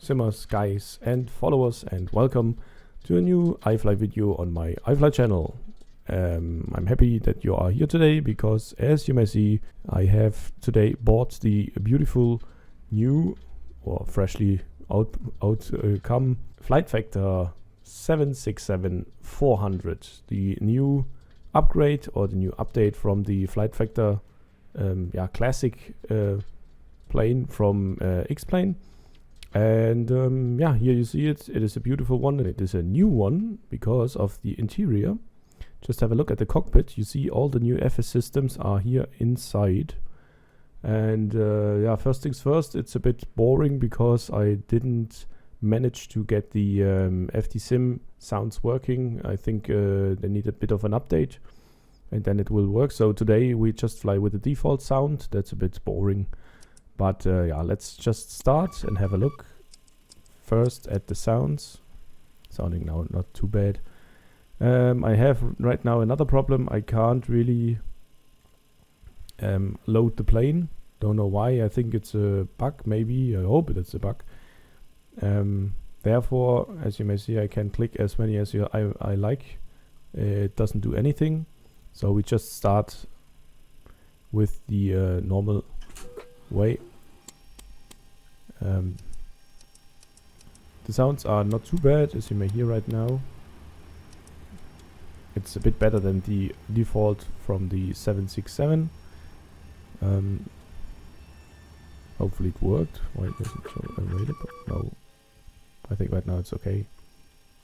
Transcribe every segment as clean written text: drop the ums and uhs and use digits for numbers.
simmers, guys and followers, and welcome to a new iFly video on my iFly channel. I'm happy that you are here today because, as you may see, I have today bought the beautiful new or freshly come Flight Factor 767-400, the new upgrade or the new update from the Flight Factor classic plane from XPLANE. And here you see it. It is a beautiful one, and it is a new one because of the interior. Just have a look at the cockpit. You see all the new FS systems are here inside. And first things first, it's a bit boring because I didn't manage to get the FT Sim sounds working. I think they need a bit of an update and then it will work. So today we just fly with the default sound. That's a bit boring. But let's just start and have a look first at the sounds. Sounding now not too bad. I have right now another problem. I can't really load the plane. Don't know why. I think it's a bug maybe. I hope it's a bug. Therefore, as you may see, I can click as many as I like. It doesn't do anything. So we just start with the normal way. The sounds are not too bad, as you may hear right now. It's a bit better than the default from the 767. Hopefully it worked. Why it doesn't show available? No. I think right now it's okay.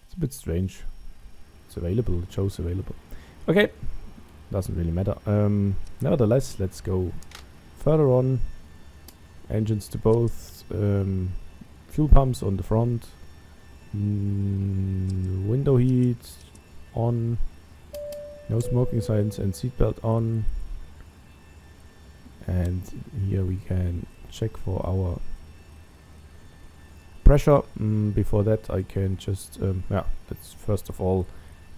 It's a bit strange. It's available, it shows available. Okay. Doesn't really matter. Nevertheless, let's go further on. Engines to both. Fuel pumps on the front. Window heat on. No smoking signs and seatbelt on. And here we can check for our pressure. Before that I can just let's first of all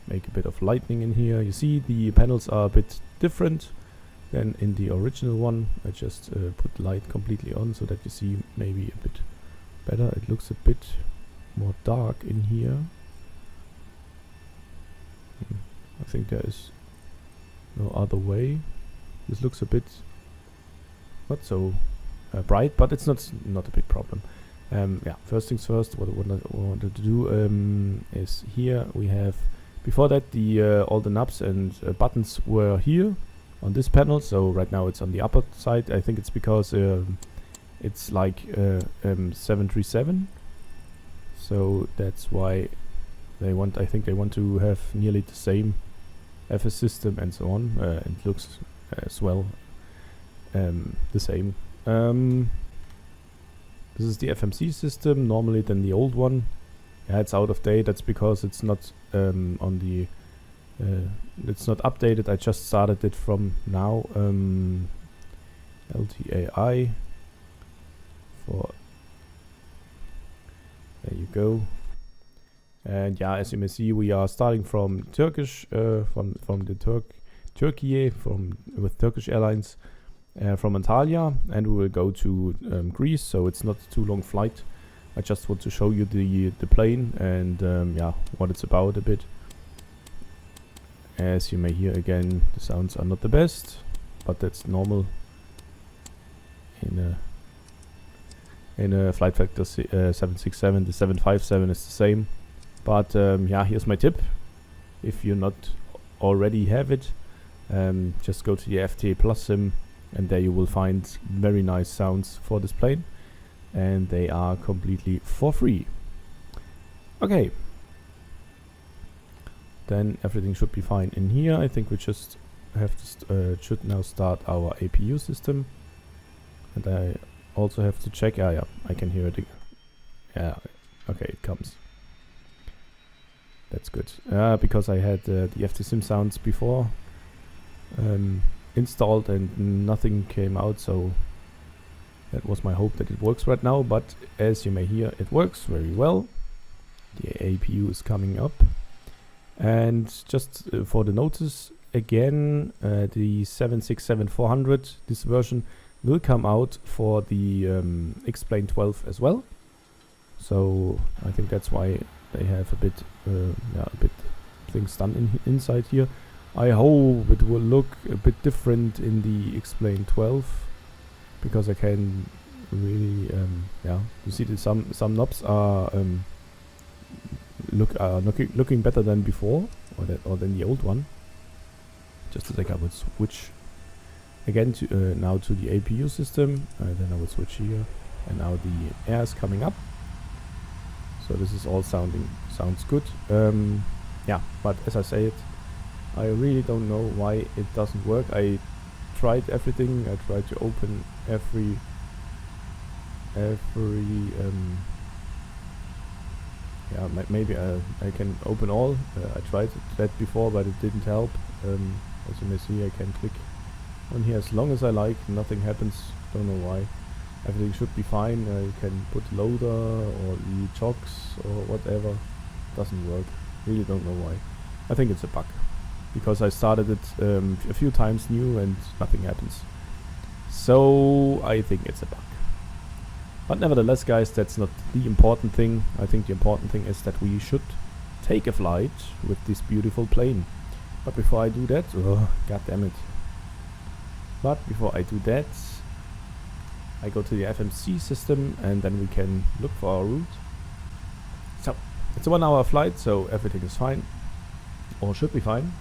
make a bit of lighting in here. You see the panels are a bit different than in the original one. I just put light completely on so that you see maybe a bit better. It looks a bit more dark in here. I think there is no other way. This looks a bit not so bright, but it's not a big problem. First things first, what I wanted to do is here we have, before that the all the knobs and buttons were here on this panel. So right now it's on the upper side. I think it's because it's like 737, so that's why they want, I think they want to have nearly the same FS system and so on. It looks as well the same. This is the FMC system, normally than the old one. Yeah, it's out of date. That's because it's not on the it's not updated. I just started it from now. LTAI for, there you go. And yeah, as you may see, we are starting from Turkish, from the Turkey, with Turkish Airlines, from Antalya, and we will go to Greece. So it's not too long flight. I just want to show you the plane and what it's about a bit. As you may hear again, the sounds are not the best, but that's normal in a Flight Factor 767. The 757 is the same. But here's my tip. If you not already have it, just go to the FTA Plus Sim, and there you will find very nice sounds for this plane, and they are completely for free. Okay. Then everything should be fine in here. I think we just have to should now start our APU system, and I also have to check. I can hear it again. Yeah, okay, it comes. That's good. Because I had the FT Sim sounds before installed and nothing came out, so that was my hope that it works right now. But as you may hear, it works very well. The APU is coming up. And just for the notice again, the 767-400, this version will come out for the XPLANE 12 as well. So I think that's why they have a bit things done inside here. I hope it will look a bit different in the XPLANE11, because I can really you see that some knobs are looking better than before, or than the old one. Just a sec, I would switch again to now to the APU system, then I would switch here, and now the air is coming up. So this is all sounds good. Yeah, but as I said, I really don't know why it doesn't work. I tried everything. I tried to open every maybe I can open all. I tried that before, but it didn't help. As you may see, I can click on here as long as I like. Nothing happens. Don't know why. Everything should be fine. You can put loader or the chocks or whatever. Doesn't work. Really don't know why. I think it's a bug, because I started it a few times new and nothing happens. So I think it's a bug. But nevertheless, guys, that's not the important thing. I think the important thing is that we should take a flight with this beautiful plane. But before I do that, oh, god damn it. But before I do that, I go to the FMC system, and then we can look for our route. So it's a 1 hour flight, so everything is fine, or should be fine.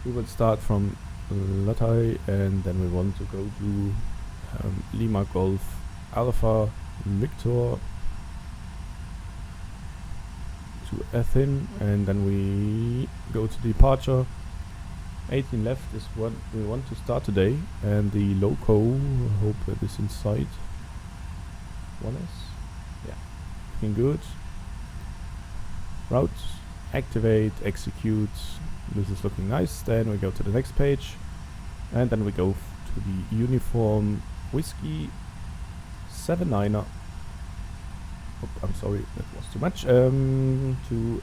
We will start from Latai, and then we want to go to Lima Golf Alpha Victor to Athens, and then we go to departure. 18 left is what we want to start today, and the loco, I hope it is inside. 1S, yeah, looking good. Route, activate, execute. This is looking nice. Then we go to the next page, and then we go to the uniform whiskey 79er. Oh, I'm sorry, that was too much. To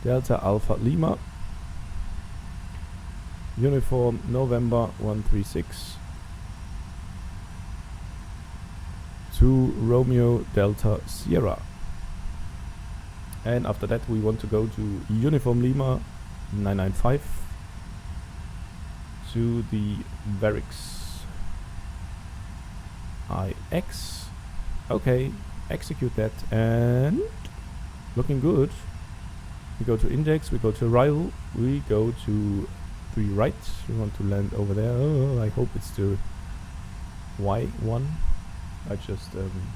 Delta Alpha Lima. Uniform November 136 to Romeo Delta Sierra. And after that we want to go to Uniform Lima 995 to the Barracks IX. Okay, execute that, and looking good. We go to index, we go to arrival, we go to 3 right, we want to land over there. Oh, I hope it's the Y1. I just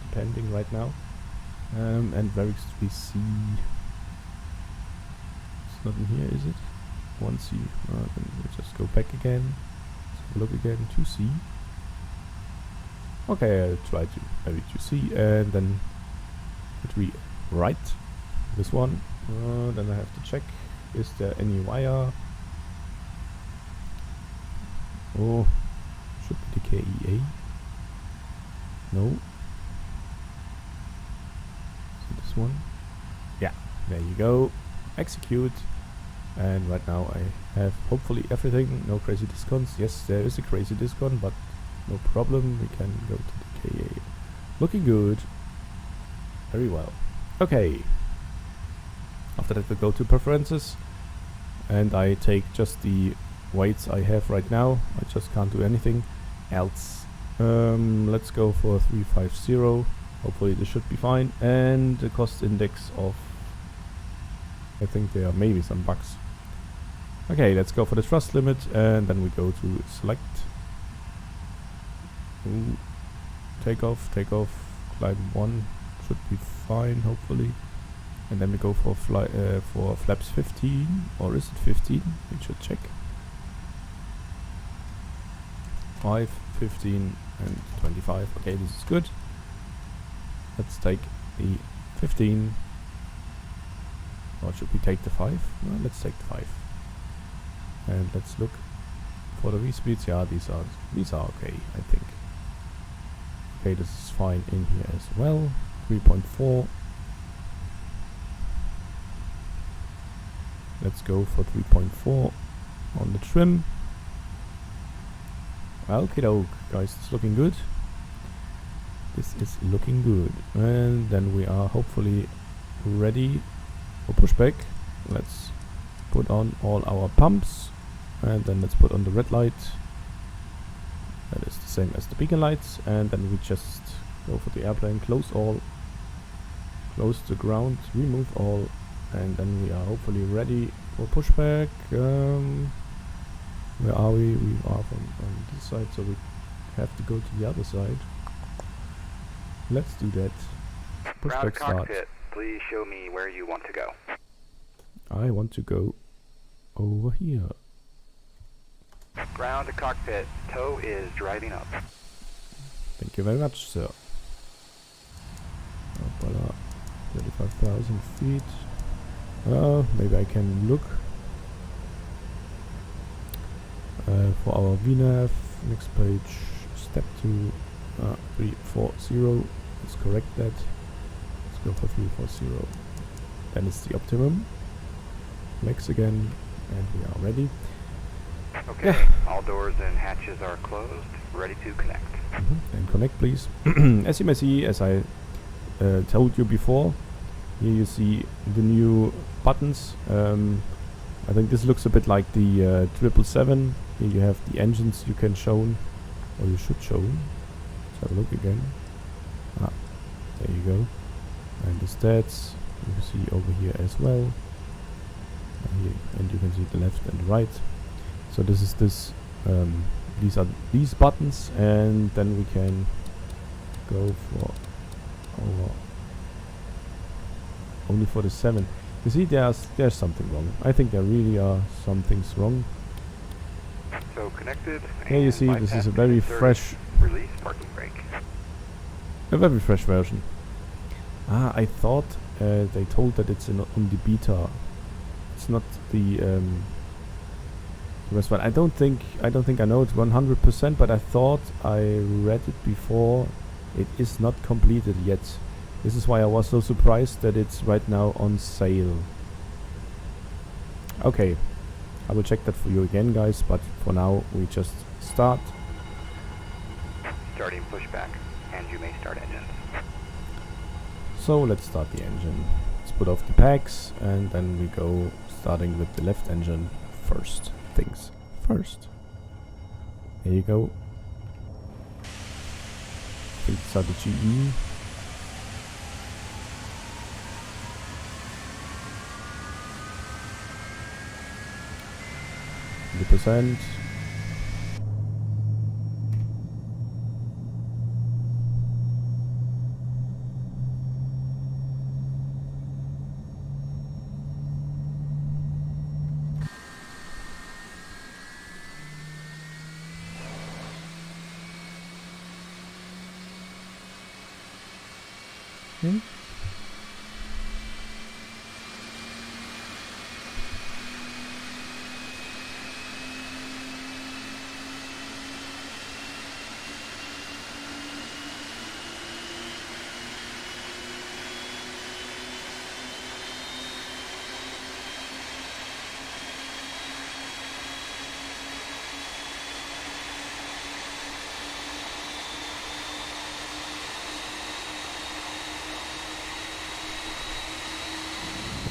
depending right now. And Barracks 3C. It's not in here, is it? 1C. Then we just go back again. So look again, 2C. Okay, I'll try to have it 2C, and then 3 right. This one. Then I have to check, is there any wire? Oh, should be the KEA. No. So this one. Yeah, there you go. Execute. And right now I have hopefully everything. No crazy discounts. Yes, there is a crazy discount, but no problem. We can go to the KEA. Looking good. Very well. Okay. After that we go to preferences, and I take just the weights I have right now. I just can't do anything else. Let's go for 350. Hopefully this should be fine. And the cost index of, I think there are maybe some bugs. Okay, let's go for the thrust limit, and then we go to select. Ooh. Take off, climb 1 should be fine, hopefully. And then we go for flaps 15, or is it 15? We should check. 5, 15, and 25. Okay, this is good. Let's take the 15. Or should we take the 5? No, let's take the 5. And let's look for the V-speeds. Yeah, these are okay, I think. Okay, this is fine in here as well. 3.4. Let's go for 3.4 on the trim. Okay, doke, guys, it's looking good. This is looking good. And then we are hopefully ready for pushback. Let's put on all our pumps. And then let's put on the red light. That is the same as the beacon lights. And then we just go for the airplane. Close all. Close the ground. Remove all. And then we are hopefully ready for pushback. Where are we? We are on this side, so we have to go to the other side. Let's do that. Pushback start. Cockpit, please show me where you want to go. I want to go over here. Ground to cockpit, tow is driving up. Thank you very much, sir. 35,000 feet. Maybe I can look for our VNAV. Next page, step 2, 340. Let's correct that. Let's go for 340. Then it's the optimum. Flex again, and we are ready. Okay, yeah. All doors and hatches are closed, ready to connect. And connect, please. As you may see, as I told you before, here you see the new buttons. I think this looks a bit like the 777. Here you have the engines you can show, or you should show. Let's have a look again. There you go. And the stats you see over here as well. And you can see the left and the right. So this is this. These are these buttons, and then we can go for our only for the 7. You see, there's something wrong. I think there really are some things wrong. So connected. Here you see, this is a very fresh, release parking brake. a very fresh version. I thought they told that it's on the beta. It's not the rest one. I don't think I know it's 100%, but I thought I read it before. It is not completed yet. This is why I was so surprised that it's right now on sale. Okay, I will check that for you again, guys, but for now we just start. Starting pushback, and you may start engines. So let's start the engine. Let's put off the packs, and then we go starting with the left engine first. Things first. There you go. I think these are the GE. %.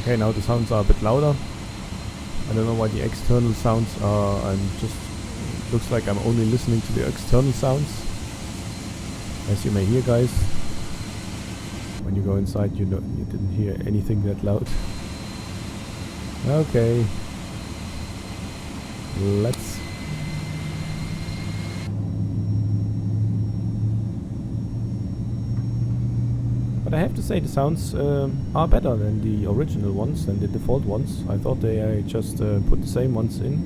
Okay, now the sounds are a bit louder. I don't know why the external sounds are. Looks like I'm only listening to the external sounds. As you may hear, guys. When you go inside, you didn't hear anything that loud. Okay. Let's. But I have to say the sounds are better than the original ones, than the default ones. I thought they just put the same ones in.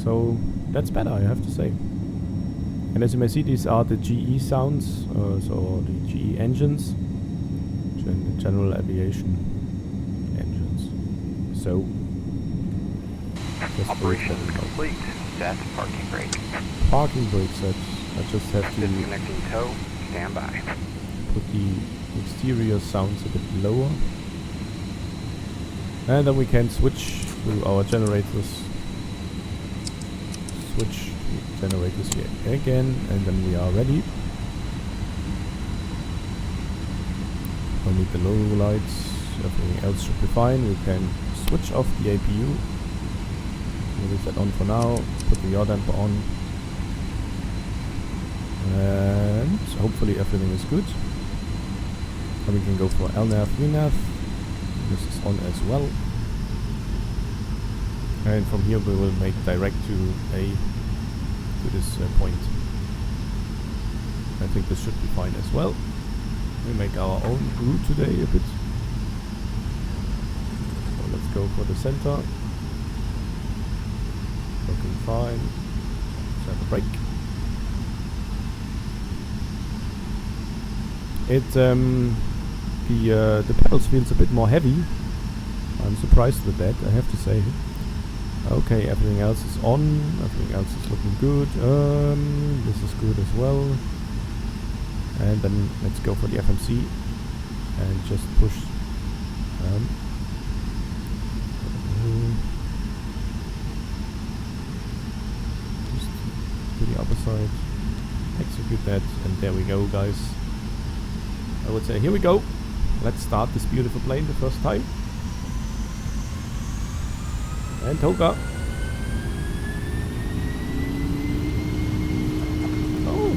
So that's better, I have to say. And as you may see, these are the GE sounds, so the GE engines. General aviation engines. So operation complete. Set parking brake. Parking brake set. I just have to disconnecting tow. Stand by. Put the exterior sounds a bit lower, and then we can switch to our generators. Switch generators here again, and then we are ready. Don't need the low lights. Everything else should be fine. We can switch off the APU. We'll leave that on for now. Put the yaw damper on. And hopefully everything is good. And we can go for LNAV, VNAV. This is on as well. And from here we will make direct to this point. I think this should be fine as well. We make our own route today a bit. So let's go for the center. Looking fine. Let's have a break. The pedals feels a bit more heavy. I'm surprised with that, I have to say. Okay, everything else is on. Everything else is looking good. This is good as well. And then let's go for the FMC and just push. Just to the other side. Execute that, and there we go, guys. I would say, here we go. Let's start this beautiful plane the first time. And Toga. Oh.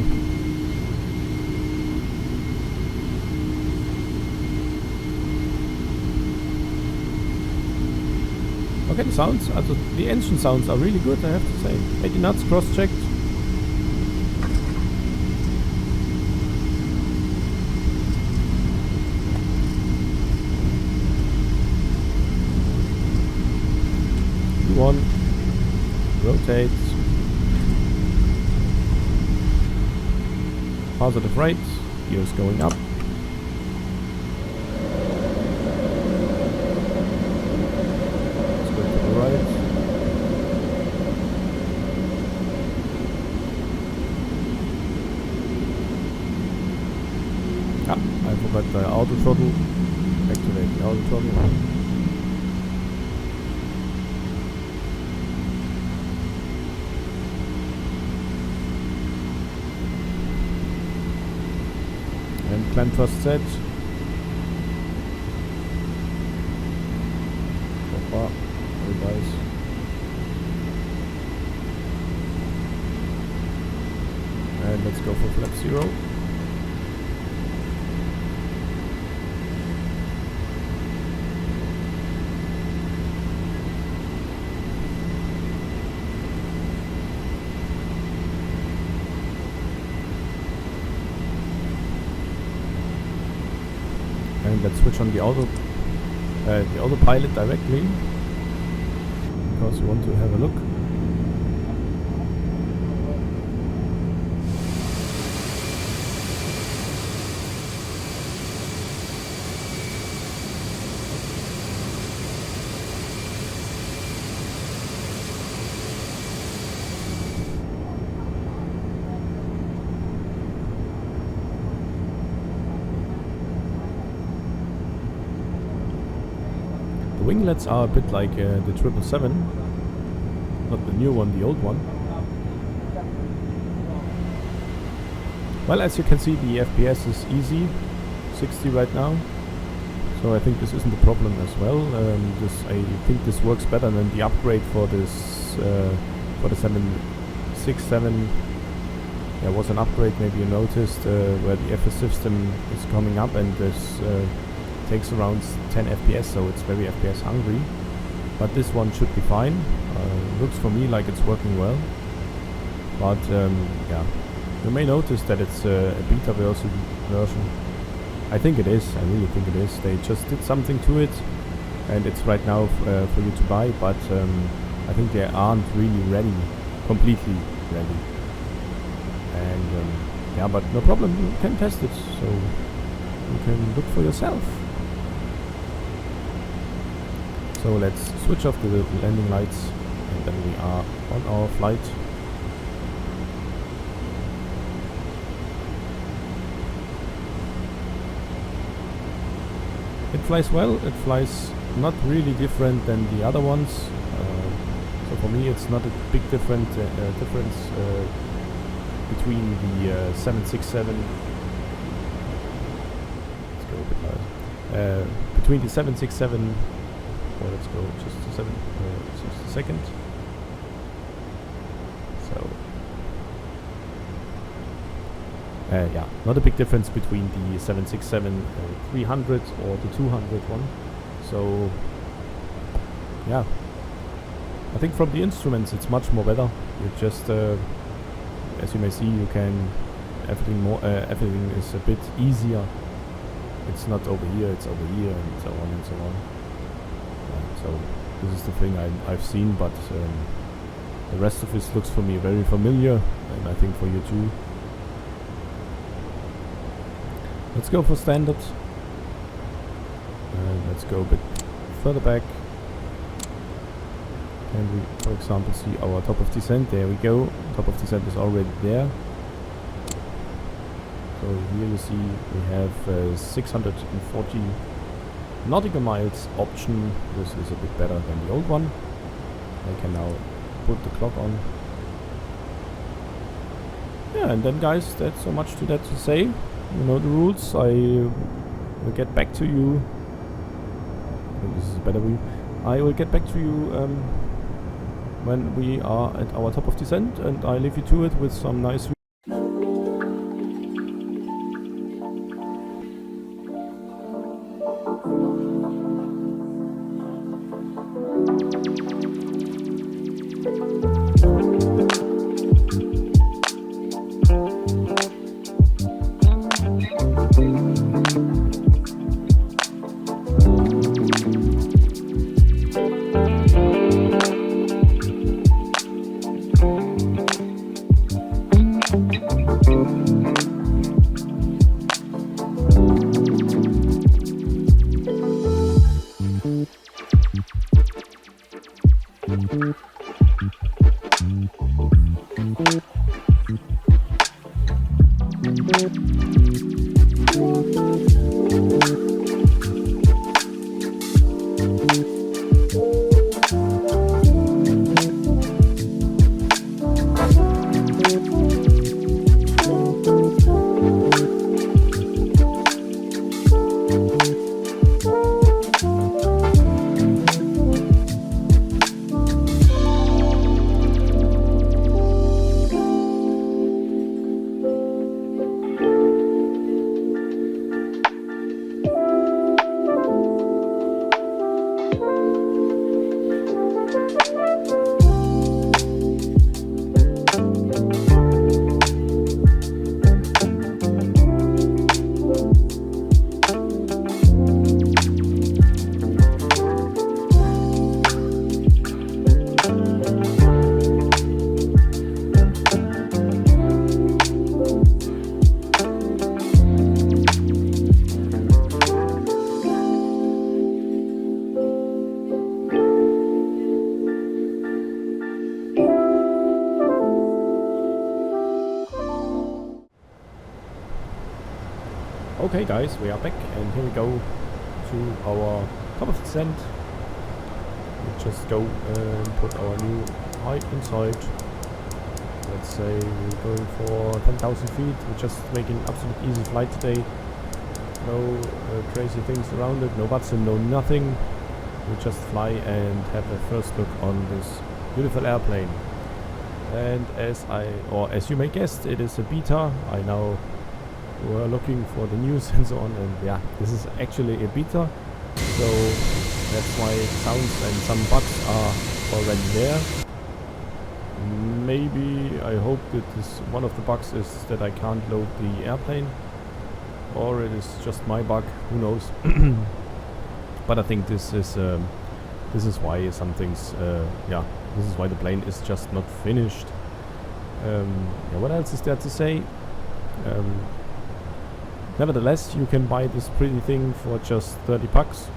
Okay, the sounds, the engine sounds are really good, I have to say. 80 knots cross-checked. One, rotate, positive right, gears going up. Let's go to the right. I forgot the auto throttle. Activate the auto throttle. Climb thrust set. So far, very nice. And let's go for flap 0. And let's switch on the autopilot directly, because we want to have a look. Winglets are a bit like the 777, not the new one, the old one. Well, as you can see, the FPS is easy, 60 right now, so I think this isn't a problem as well. I think this works better than the upgrade for this for the 767. There was an upgrade, maybe you noticed, where the Apu System is coming up, and this takes around 10 FPS, so it's very FPS hungry. But this one should be fine. Looks for me like it's working well. But yeah, you may notice that it's a beta version. I think it is. I really think it is. They just did something to it, and it's right now for you to buy. But I think they aren't really ready, completely ready. And yeah, but no problem. You can test it, so you can look for yourself. So let's switch off the landing lights, and then we are on our flight. It flies well. It flies not really different than the other ones. So for me, it's not a big difference between the 767. Let's go a bit higher. between the 767. Well, let's go just a second. So yeah, not a big difference between the 767 300 or the 200 one. So yeah, I think from the instruments it's much more better. You just as you may see, you can everything is a bit easier. It's not over here, it's over here, and so on and so on. So this is the thing I've seen, but the rest of this looks for me very familiar, and I think for you too. Let's go for standard. Let's go a bit further back. Can we, for example, see our top of descent? There we go. Top of descent is already there. So here you see we have 640 nautical miles option. This is a bit better than the old one. I can now put the clock on. Yeah, and then guys, that's so much to that to say. You know the rules. I will get back to you. I think this is a better view. I will get back to you when we are at our top of descent, and I leave you to it with some nice. Okay guys, we are back, and here we go to our top of descent. We just go and put our new height inside. Let's say we're going for 10,000 feet. We're just making absolute easy flight today. No crazy things around it, no button, no nothing. We just fly and have a first look on this beautiful airplane. And as you may guess, it is a beta. I now were looking for the news and so on, and yeah, this is actually a beta, so that's why sounds and some bugs are already there. Maybe, I hope that this one of the bugs is that I can't load the airplane, or it is just my bug, who knows. But I think this is why some things, yeah, this is why the plane is just not finished. Yeah, what else is there to say? Nevertheless, you can buy this pretty thing for just 30 bucks,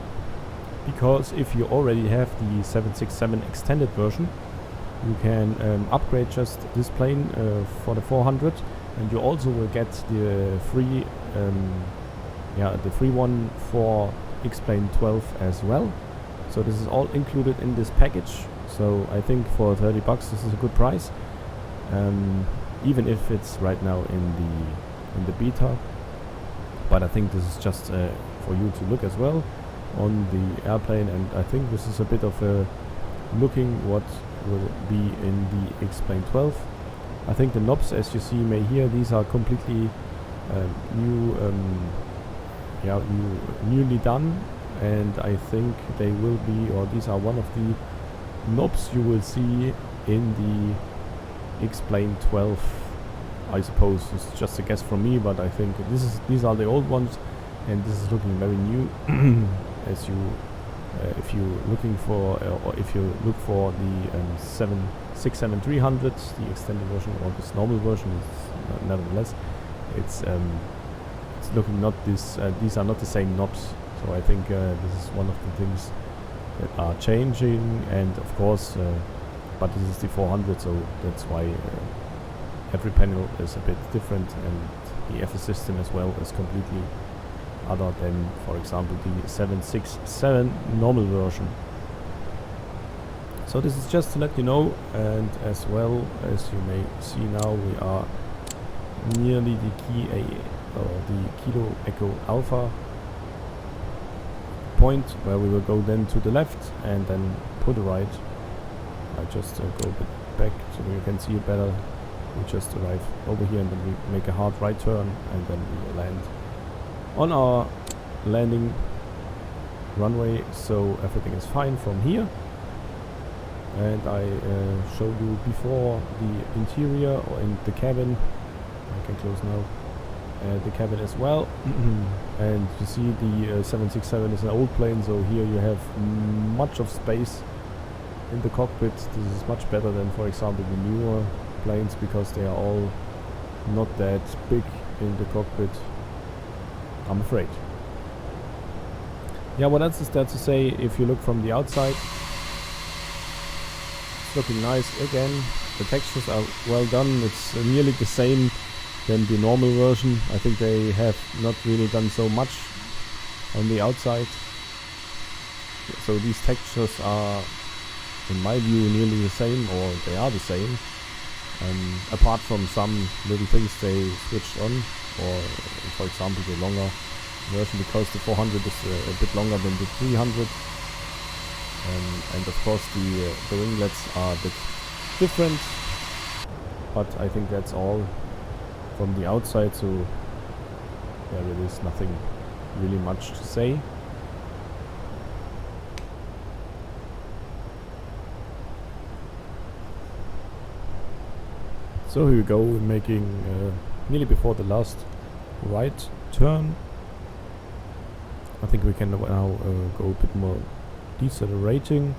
because if you already have the 767 extended version, you can upgrade just this plane for the 400, and you also will get the free one for XPLANE11 as well. So this is all included in this package. So I think for 30 bucks this is a good price, even if it's right now in the beta. But I think this is just for for you to look as well on the airplane, and I think this is a bit of a looking what will be in the XPLANE11. I think the knobs, as you see may here, these are completely newly done, and I think they will be, or these are one of the knobs you will see in the XPLANE12. I suppose it's just a guess from me, but I think these are the old ones, and this is looking very new. As you if you're looking for or if you look for the 67300s, the extended version, or this normal version, is nevertheless it's looking not this. These are not the same knobs, so I think this is one of the things that are changing. And of course, but this is the 400, so that's why every panel is a bit different, and the Apu system as well is completely other than, for example, the 767 normal version. So this is just to let you know, and as well as you may see now, we are nearly the Kilo Echo Alpha point, where we will go then to the left and then put a right. I just go a bit back so you can see it better. We just arrive over here and then we make a hard right turn, and then we will land on our landing runway, so everything is fine from here. And I showed you before the interior, or in the cabin. I can close now. The cabin as well. And you see the 767 is an old plane, so here you have much of space in the cockpit. This is much better than, for example, the newer planes, because they are all not that big in the cockpit, I'm afraid. Yeah, what else is there to say? If you look from the outside, it's looking nice again. The textures are well done. It's nearly the same than the normal version. I think they have not really done so much on the outside. So these textures are, in my view, nearly the same, or they are the same. Apart from some little things they switched on, or for example the longer version, because the 400 is a bit longer than the 300, and of course the winglets are a bit different, but I think that's all from the outside, so yeah, there is nothing really much to say. So here we go, making nearly before the last right turn. I think we can now go a bit more decelerating.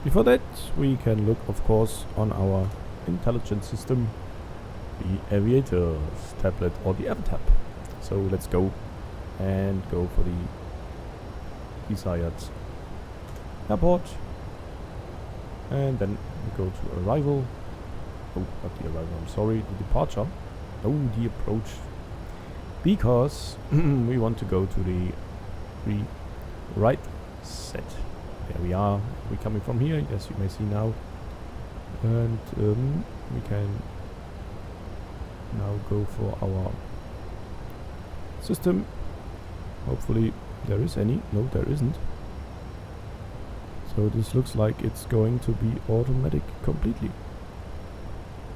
Before that, we can look, of course, on our intelligence system, the aviator's tablet, or the AirTab. So let's go and go for the desired airport, and then we go to arrival. Oh, not the arrival, I'm sorry, the departure. Oh, the approach. Because we want to go to the right set. There we are. We're coming from here, as you may see now. And we can now go for our system. Hopefully there is any. No, there isn't. So this looks like it's going to be automatic completely.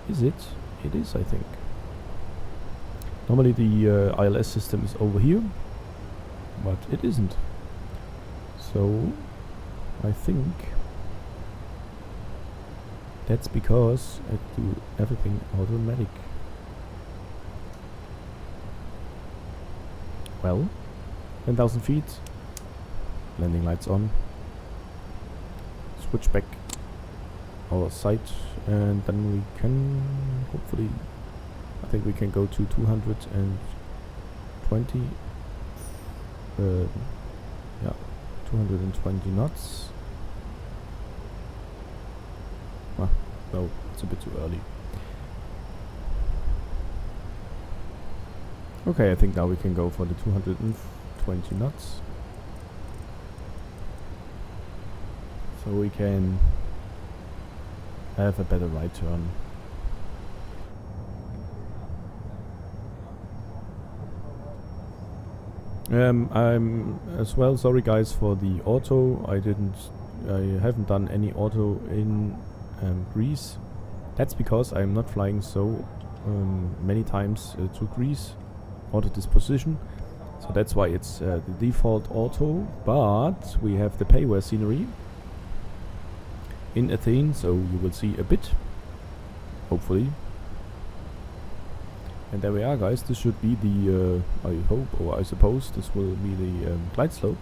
Is it? It is, I think. Normally the ILS system is over here, but it isn't. So I think that's because I do everything automatic. Well, 10,000 feet, landing lights on, switch back our sight, and then we can hopefully, I think we can go to 220, yeah, 220 knots. Ah, no, it's a bit too early. Okay, I think now we can go for the 220 knots. So we can have a better right turn. I'm as well sorry guys for the auto. I haven't done any auto in Greece. That's because I'm not flying so many times to Greece out of this position. So that's why it's the default auto. But we have the payware scenery in Athens, so you will see a bit, hopefully. And there we are, guys. This should be the, I hope, or I suppose, this will be the glide slope.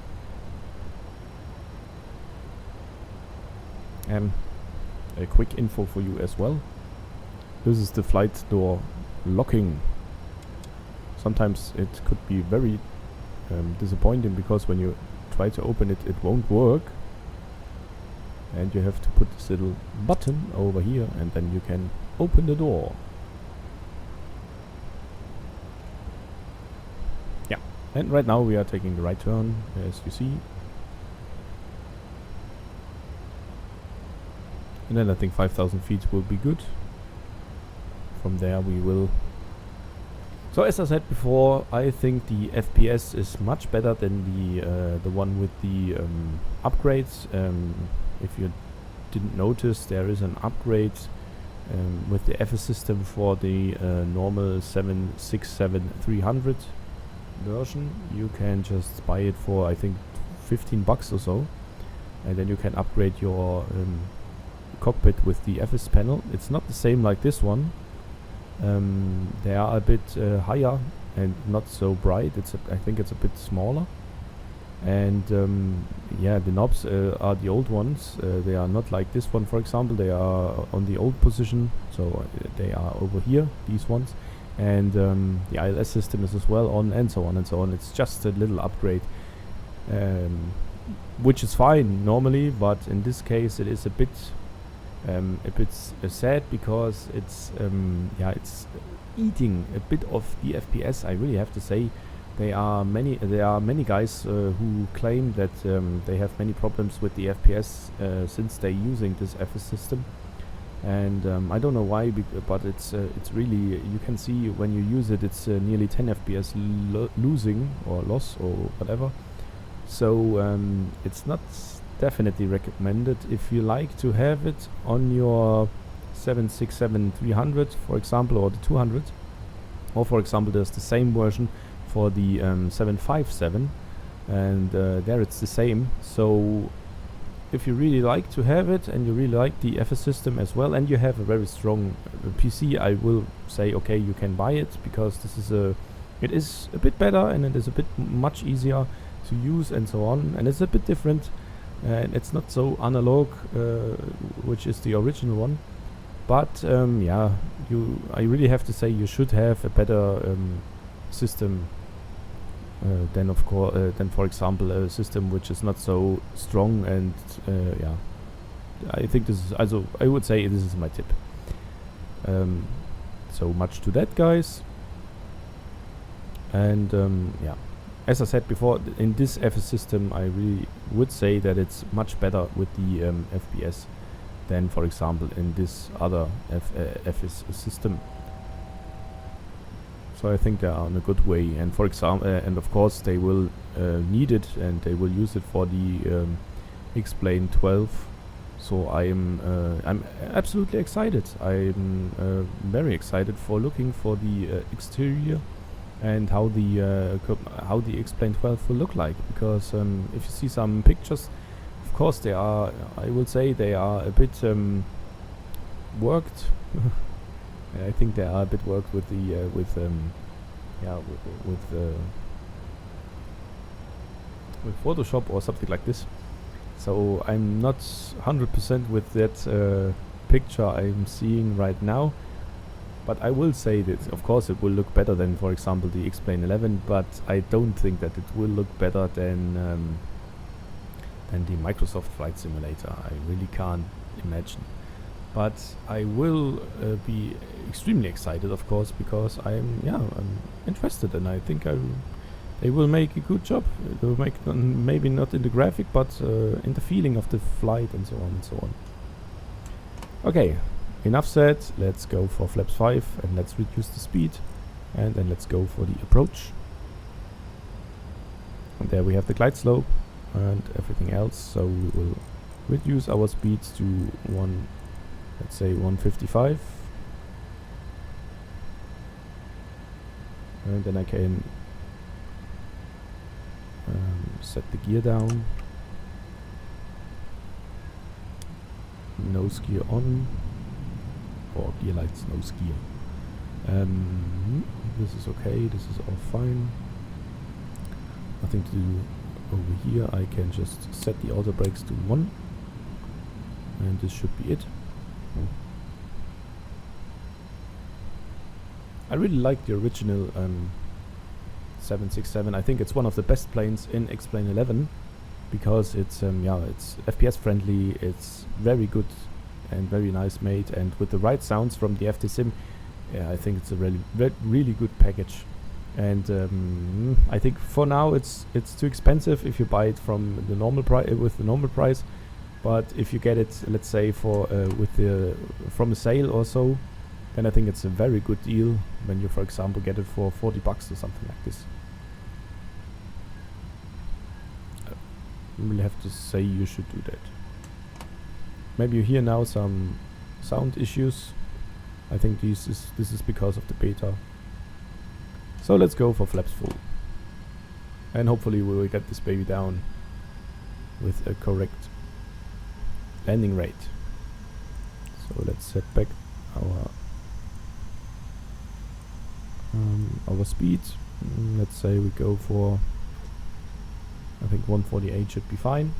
A quick info for you as well. This is the flight door locking. Sometimes it could be very disappointing, because when you try to open it, it won't work. And you have to put this little button over here, and then you can open the door. Yeah, and right now we are taking the right turn, as you see. And then I think 5,000 feet will be good. From there we will... So as I said before, I think the FPS is much better than the one with the upgrades. If you didn't notice, there is an upgrade with the Apu System for the normal 767-300 version. You can just buy it for, I think, $15 or so, and then you can upgrade your cockpit with the Apu panel. It's not the same like this one. They are a bit higher and not so bright. I think it's a bit smaller. And yeah, the knobs are the old ones. They are not like this one, for example. They are on the old position, so they are over here, these ones. And the ILS system is as well on, and so on and so on. It's just a little upgrade, which is fine normally, but in this case it is a bit sad, because it's yeah, it's eating a bit of the FPS, I really have to say. There are many guys who claim that they have many problems with the FPS since they're using this Apu system, and I don't know why, but it's really, you can see when you use it, it's nearly 10 FPS losing or loss or whatever. So it's not definitely recommended if you like to have it on your 767-300, for example, or the 200, or for example there's the same version for the 757, and there it's the same. So if you really like to have it, and you really like the Apu system as well, and you have a very strong PC, I will say okay, you can buy it, because this is it is a bit better, and it is a bit much easier to use and so on, and it's a bit different, and it's not so analog, which is the original one. But yeah, I really have to say you should have a better system than for example a system which is not so strong. And yeah, I think this is also, I would say this is my tip. So much to that, guys. And yeah, as I said before, in this Apu system I really would say that it's much better with the FPS than, for example, in this other Apu system. So I think they are in a good way, and for example, and of course they will need it, and they will use it for the XPLANE11. So I'm absolutely excited. I'm very excited for looking for the exterior and how the XPLANE11 will look like, because if you see some pictures, of course they are, I would say they are a bit worked. I think they are a bit worked with the with Photoshop or something like this. So I'm not 100% with that picture I'm seeing right now, but I will say that of course it will look better than, for example, the XPLANE11, but I don't think that it will look better than the Microsoft Flight Simulator. I really can't imagine. But I will be extremely excited, of course, because I'm interested, and I think they will make a good job. They will make maybe not in the graphic, but in the feeling of the flight and so on and so on. Okay, enough said. Let's go for flaps 5, and let's reduce the speed, and then let's go for the approach. And there we have the glide slope and everything else. So we will reduce our speeds to let's say 155. And then I can set the gear down. Nose gear on. Or gear lights, nose gear. This is okay, this is all fine. Nothing to do over here. I can just set the auto brakes to 1. And this should be it. I really like the original 767. I think it's one of the best planes in XPLANE11 because it's it's FPS friendly, it's very good and very nice made, and with the right sounds from the FT Sim, I think it's a really good package. And I think for now it's too expensive if you buy it from the normal price. But if you get it, let's say for from a sale or so, then I think it's a very good deal when you, for example, get it for 40 bucks or something like this. I really have to say you should do that. Maybe you hear now some sound issues. I think this is because of the beta. So let's go for flaps full. And hopefully we will get this baby down with a correct landing rate. So let's set back our speed. Let's say we go for, I think 148 should be fine.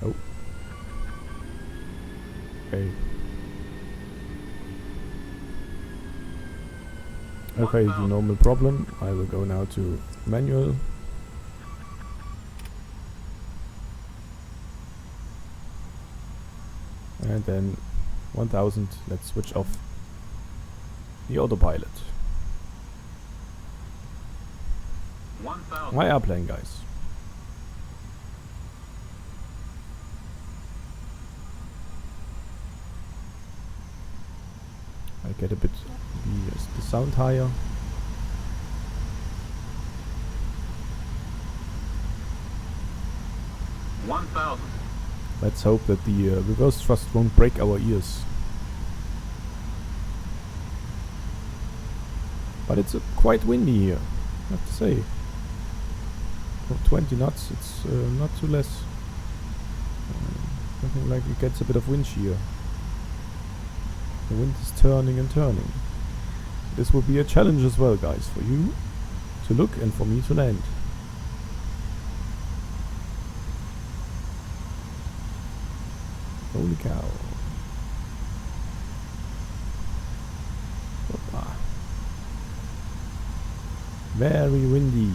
Oh. Okay. Okay, the normal problem. I will go now to manual. And then 1000, let's switch off the autopilot. 1000. My airplane, guys. I get a bit the sound higher. Let's hope that the reverse thrust won't break our ears. But it's quite windy here, I have to say. For 20 knots, it's not too less. Something like it gets a bit of wind shear. The wind is turning and turning. This will be a challenge as well, guys, for you to look and for me to land. Holy cow. Hoppa. Very windy.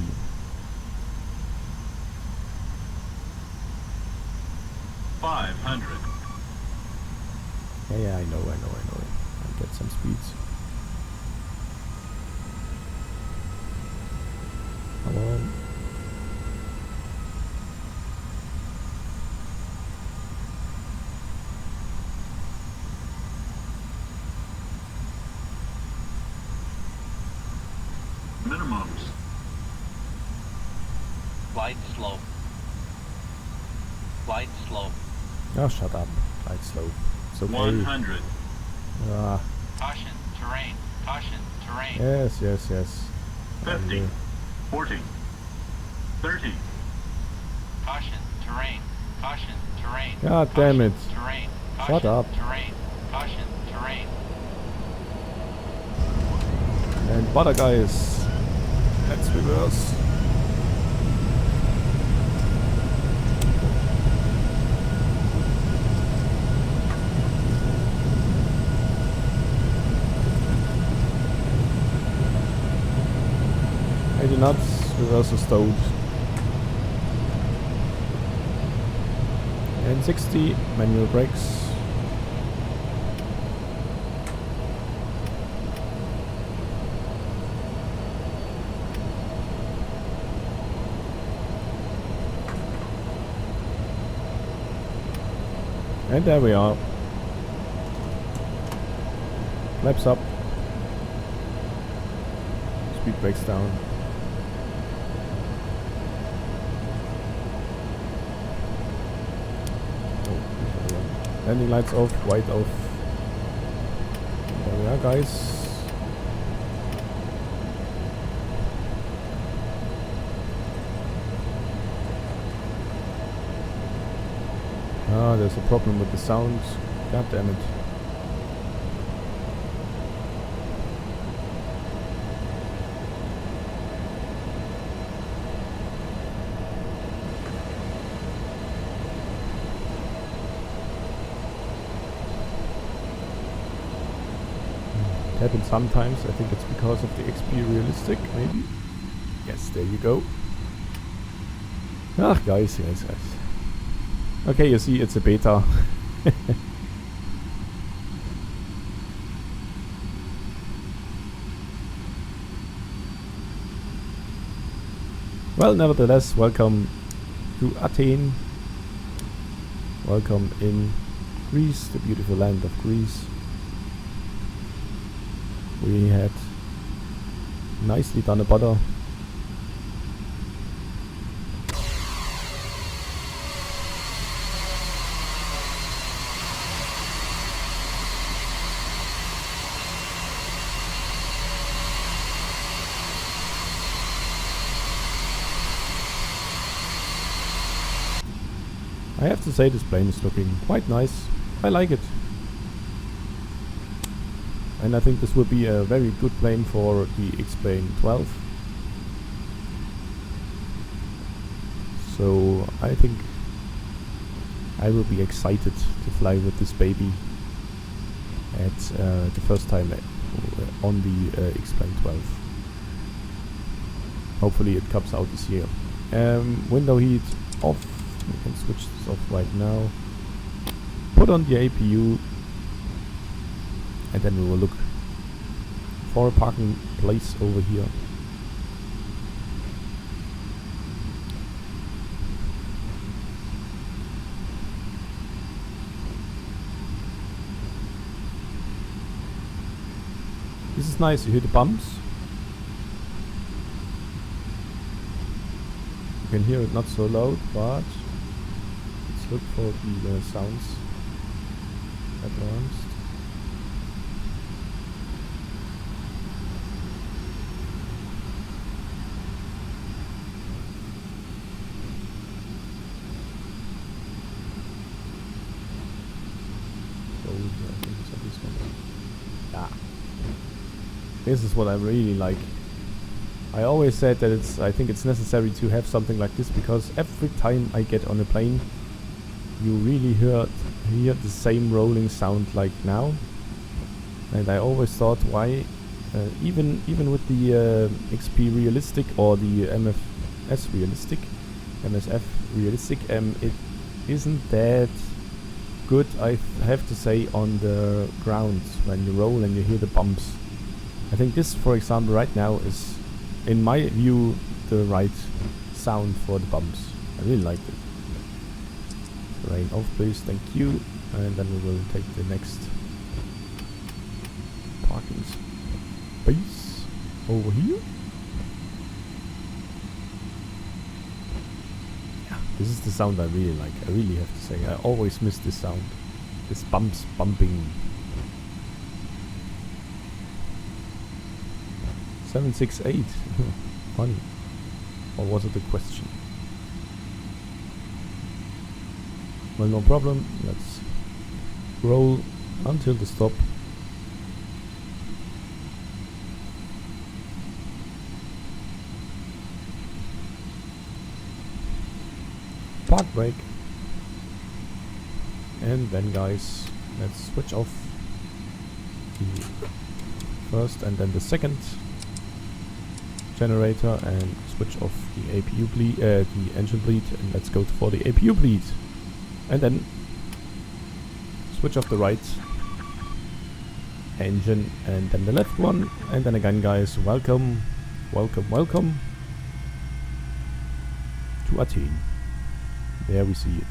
Yeah, I know. I'll get some speeds. Come on. Minimums. Glide slope. Glide slope. Oh, shut up. Glide slope. It's okay. 100. Ah. Caution, terrain. Caution, terrain. Yes. 50. 40. 30. Caution, terrain. Caution, terrain. God damn it. Terrain. Shut up. Terrain. Caution, terrain. And butter, guys. Let's reverse. Nuts, reverse stowed. And 60, manual brakes. And there we are. Flaps up. Speed brakes down. Oh, landing lights off, white off. There we are, guys. Ah, there's a problem with the sound. God damn it. It happens sometimes. I think it's because of the XP realistic, maybe. Yes, there you go. Ah, guys. Okay, you see, it's a beta. Well, nevertheless, welcome to Athens. Welcome in Greece, the beautiful land of Greece. We had nicely done a butter. I have to say, this plane is looking quite nice. I like it. And I think this will be a very good plane for the XPLANE11. So I think I will be excited to fly with this baby at the first time on the XPLANE12. Hopefully it comes out this year. Window heat off. We can switch this off right now. Put on the APU, and then we will look for a parking place over here. This is nice. You hear the bumps. You can hear it not so loud, but let's look for the sounds advanced. So I think it's on this one. Yeah. This is what I really like. I always said that I think it's necessary to have something like this, because every time I get on a plane, you really hear the same rolling sound like now. And I always thought, why, even with the XP realistic or the MSF realistic, it isn't that good, I have to say, on the ground when you roll and you hear the bumps. I think this, for example, right now is, in my view, the right sound for the bumps. I really liked it. Rain off, please, thank you. And then we will take the next parking space over here. Yeah, this is the sound I really like. I really have to say, I always miss this sound. This bumping. 768. Funny. Or was it a question? Well, no problem. Let's roll until the stop. Park brake. And then, guys, let's switch off the first and then the second generator and switch off the APU bleed, the engine bleed, and let's go for the APU bleed. And then switch off the right engine and then the left one. And then again, guys, welcome to Athens. There we see it.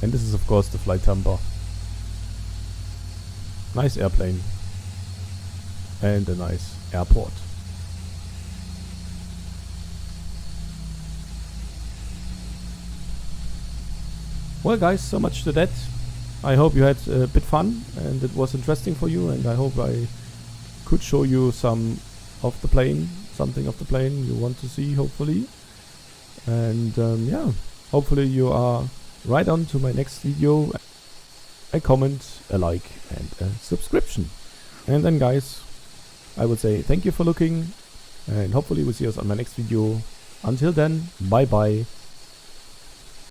And this is of course the flight temper. Nice airplane. And a nice airport. Well guys, so much to that. I hope you had a bit fun and it was interesting for you, and I hope I could show you some of the plane, something of the plane you want to see, hopefully. And yeah, hopefully you are right on to my next video. A comment, a like and a subscription. And then guys, I would say thank you for looking, and hopefully we'll see us on my next video. Until then, bye bye.